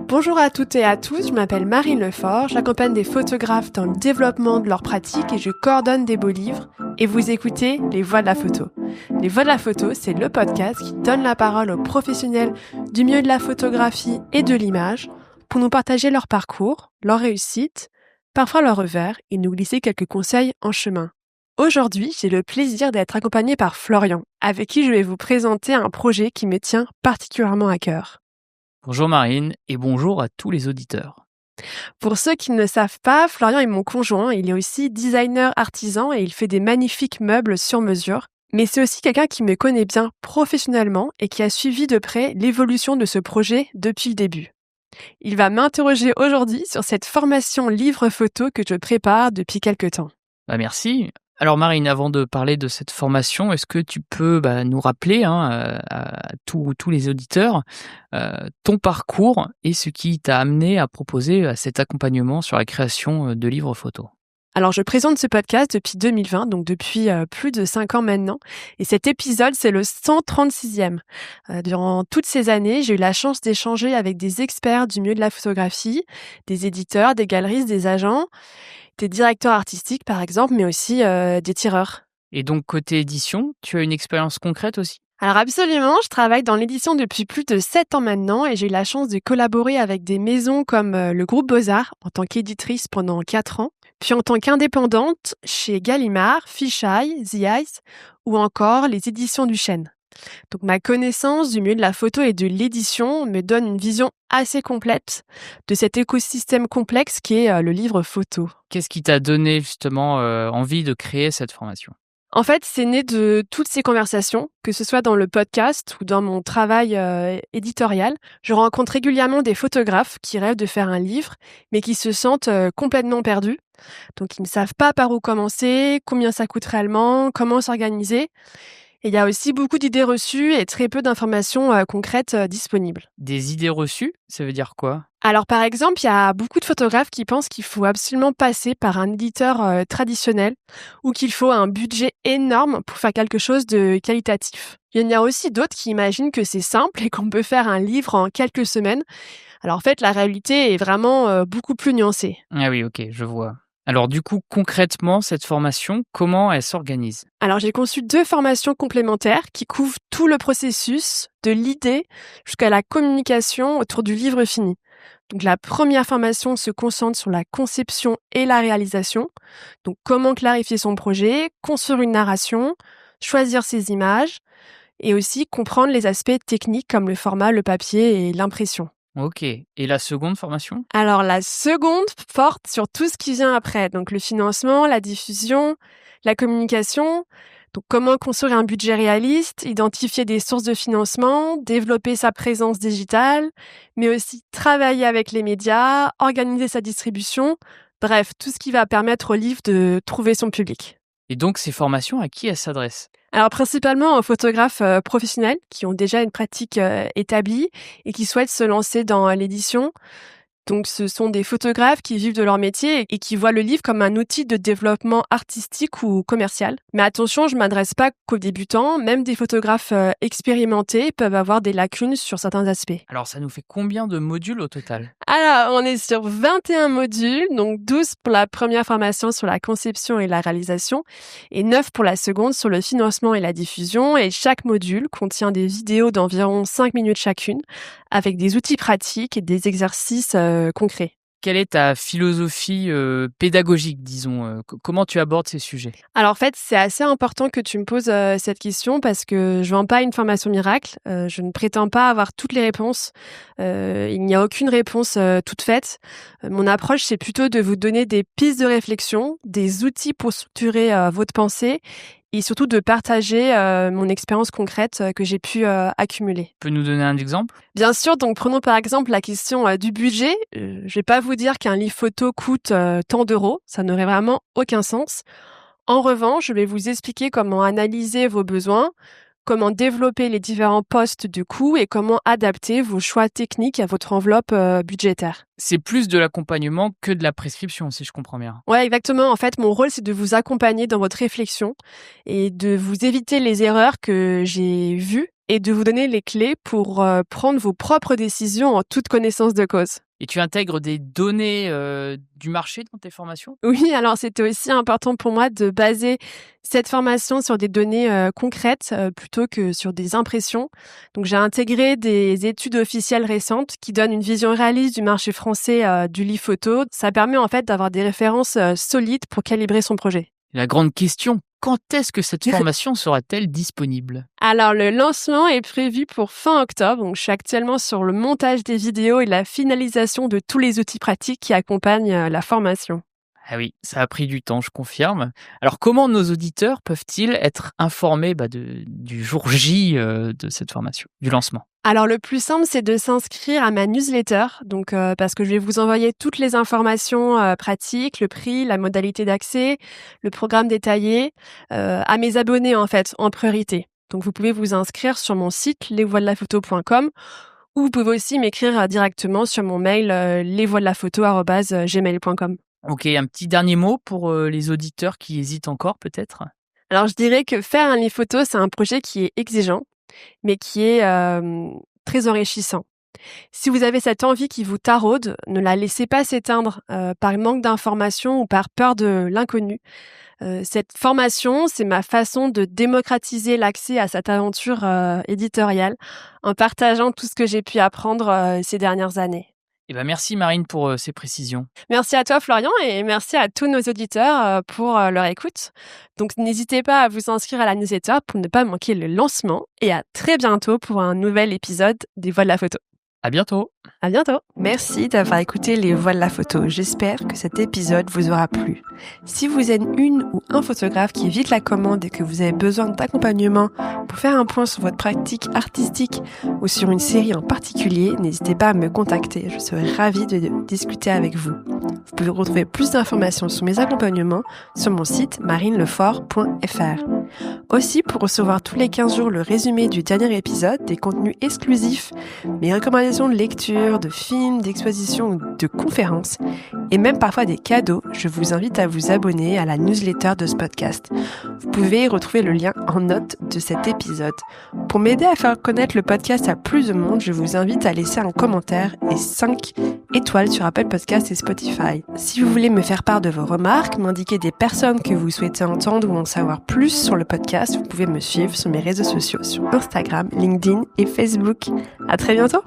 Bonjour à toutes et à tous, je m'appelle Marine Lefort, j'accompagne des photographes dans le développement de leur pratique et je coordonne des beaux livres. Et vous écoutez Les Voix de la photo. Les Voix de la photo, c'est le podcast qui donne la parole aux professionnels du milieu de la photographie et de l'image pour nous partager leur parcours, leur réussite, parfois leur revers et nous glisser quelques conseils en chemin. Aujourd'hui, j'ai le plaisir d'être accompagnée par Florian, avec qui je vais vous présenter un projet qui me tient particulièrement à cœur. Bonjour Marine et bonjour à tous les auditeurs. Pour ceux qui ne le savent pas, Florian est mon conjoint. Il est aussi designer artisan et il fait des magnifiques meubles sur mesure. Mais c'est aussi quelqu'un qui me connaît bien professionnellement et qui a suivi de près l'évolution de ce projet depuis le début. Il va m'interroger aujourd'hui sur cette formation livre-photo que je prépare depuis quelque temps. Merci. Alors Marine, avant de parler de cette formation, est-ce que tu peux nous rappeler à tous les auditeurs ton parcours et ce qui t'a amené à proposer cet accompagnement sur la création de livres photos? Alors, je présente ce podcast depuis 2020, donc depuis plus de 5 ans maintenant. Et cet épisode, c'est le 136e. Durant toutes ces années, j'ai eu la chance d'échanger avec des experts du milieu de la photographie, des éditeurs, des galeristes, des agents, des directeurs artistiques, par exemple, mais aussi des tireurs. Et donc côté édition, tu as une expérience concrète aussi? Alors absolument, je travaille dans l'édition depuis plus de 7 ans maintenant et j'ai eu la chance de collaborer avec des maisons comme le groupe Beaux-Arts en tant qu'éditrice pendant 4 ans, puis en tant qu'indépendante chez Gallimard, Fisheye, The Ice ou encore les éditions du Chêne. Donc ma connaissance du milieu de la photo et de l'édition me donne une vision assez complète de cet écosystème complexe qui est le livre photo. Qu'est-ce qui t'a donné justement envie de créer cette formation? En fait, c'est né de toutes ces conversations, que ce soit dans le podcast ou dans mon travail éditorial. Je rencontre régulièrement des photographes qui rêvent de faire un livre, mais qui se sentent complètement perdus. Donc, ils ne savent pas par où commencer, combien ça coûte réellement, comment s'organiser. Et il y a aussi beaucoup d'idées reçues et très peu d'informations concrètes disponibles. Des idées reçues, ça veut dire quoi? Alors par exemple, il y a beaucoup de photographes qui pensent qu'il faut absolument passer par un éditeur traditionnel ou qu'il faut un budget énorme pour faire quelque chose de qualitatif. Il y en a aussi d'autres qui imaginent que c'est simple et qu'on peut faire un livre en quelques semaines. Alors en fait, la réalité est vraiment beaucoup plus nuancée. Ah oui, ok, je vois. Alors du coup, concrètement, cette formation, comment elle s'organise? Alors j'ai conçu 2 formations complémentaires qui couvrent tout le processus, de l'idée jusqu'à la communication autour du livre fini. Donc la première formation se concentre sur la conception et la réalisation. Donc comment clarifier son projet, construire une narration, choisir ses images et aussi comprendre les aspects techniques comme le format, le papier et l'impression. Ok. Et la seconde formation? Alors la seconde porte sur tout ce qui vient après, donc le financement, la diffusion, la communication, donc comment construire un budget réaliste, identifier des sources de financement, développer sa présence digitale, mais aussi travailler avec les médias, organiser sa distribution, bref, tout ce qui va permettre au livre de trouver son public. Et donc ces formations, à qui elles s'adressent? Alors principalement aux photographes professionnels qui ont déjà une pratique établie et qui souhaitent se lancer dans l'édition. Donc ce sont des photographes qui vivent de leur métier et qui voient le livre comme un outil de développement artistique ou commercial. Mais attention, je ne m'adresse pas qu'aux débutants, même des photographes expérimentés peuvent avoir des lacunes sur certains aspects. Alors ça nous fait combien de modules au total? Alors, on est sur 21 modules, donc 12 pour la première formation sur la conception et la réalisation et 9 pour la seconde sur le financement et la diffusion. Et chaque module contient des vidéos d'environ 5 minutes chacune avec des outils pratiques et des exercices concrets. Quelle est ta philosophie pédagogique, disons? Comment tu abordes ces sujets? Alors en fait, c'est assez important que tu me poses cette question parce que je vends pas une formation miracle. Je ne prétends pas avoir toutes les réponses. Il n'y a aucune réponse toute faite. Mon approche, c'est plutôt de vous donner des pistes de réflexion, des outils pour structurer votre pensée et surtout de partager mon expérience concrète que j'ai pu accumuler. Tu peux nous donner un exemple? Bien sûr, donc prenons par exemple la question du budget. Je vais pas vous dire qu'un livre photo coûte tant d'euros, ça n'aurait vraiment aucun sens. En revanche, je vais vous expliquer comment analyser vos besoins, comment développer les différents postes de coûts et comment adapter vos choix techniques à votre enveloppe budgétaire. C'est plus de l'accompagnement que de la prescription, si je comprends bien. Ouais, exactement. En fait, mon rôle, c'est de vous accompagner dans votre réflexion et de vous éviter les erreurs que j'ai vues et de vous donner les clés pour prendre vos propres décisions en toute connaissance de cause. Et tu intègres des données du marché dans tes formations? Oui, alors c'était aussi important pour moi de baser cette formation sur des données concrètes plutôt que sur des impressions. Donc j'ai intégré des études officielles récentes qui donnent une vision réaliste du marché français du livre photo. Ça permet en fait d'avoir des références solides pour calibrer son projet. La grande question, quand est-ce que cette formation sera-t-elle disponible? Alors, le lancement est prévu pour fin octobre. Donc, je suis actuellement sur le montage des vidéos et la finalisation de tous les outils pratiques qui accompagnent la formation. Ah oui, ça a pris du temps, je confirme. Alors, comment nos auditeurs peuvent-ils être informés du jour J de cette formation, du lancement? Alors, le plus simple, c'est de s'inscrire à ma newsletter. Donc, parce que je vais vous envoyer toutes les informations pratiques, le prix, la modalité d'accès, le programme détaillé, à mes abonnés, en fait, en priorité. Donc, vous pouvez vous inscrire sur mon site lesvoixdelaphoto.com ou vous pouvez aussi m'écrire directement sur mon mail lesvoixdelaphoto@gmail.com. Ok, un petit dernier mot pour les auditeurs qui hésitent encore, peut-être? Alors, je dirais que faire un livre photo, c'est un projet qui est exigeant, mais qui est très enrichissant. Si vous avez cette envie qui vous taraude, ne la laissez pas s'éteindre par manque d'informations ou par peur de l'inconnu. Cette formation, c'est ma façon de démocratiser l'accès à cette aventure éditoriale en partageant tout ce que j'ai pu apprendre ces dernières années. Eh ben, merci Marine pour ces précisions. Merci à toi Florian et merci à tous nos auditeurs pour leur écoute. Donc n'hésitez pas à vous inscrire à la newsletter pour ne pas manquer le lancement et à très bientôt pour un nouvel épisode des Voix de la photo. À bientôt. À bientôt. Merci d'avoir écouté les Voix de la photo. J'espère que cet épisode vous aura plu. Si vous êtes une ou un photographe qui évite la commande et que vous avez besoin d'accompagnement pour faire un point sur votre pratique artistique ou sur une série en particulier, n'hésitez pas à me contacter. Je serai ravie de discuter avec vous. Vous pouvez retrouver plus d'informations sur mes accompagnements sur mon site marinelefort.fr. Aussi, pour recevoir tous les 15 jours le résumé du dernier épisode, des contenus exclusifs, mes recommandations de lecture, de films, d'expositions ou de conférences, et même parfois des cadeaux, je vous invite à vous abonner à la newsletter de ce podcast. Vous pouvez retrouver le lien en note de cet épisode. Pour m'aider à faire connaître le podcast à plus de monde, je vous invite à laisser un commentaire et 5 étoiles sur Apple Podcasts et Spotify. Si vous voulez me faire part de vos remarques, m'indiquer des personnes que vous souhaitez entendre ou en savoir plus sur le podcast, vous pouvez me suivre sur mes réseaux sociaux, sur Instagram, LinkedIn et Facebook. À très bientôt!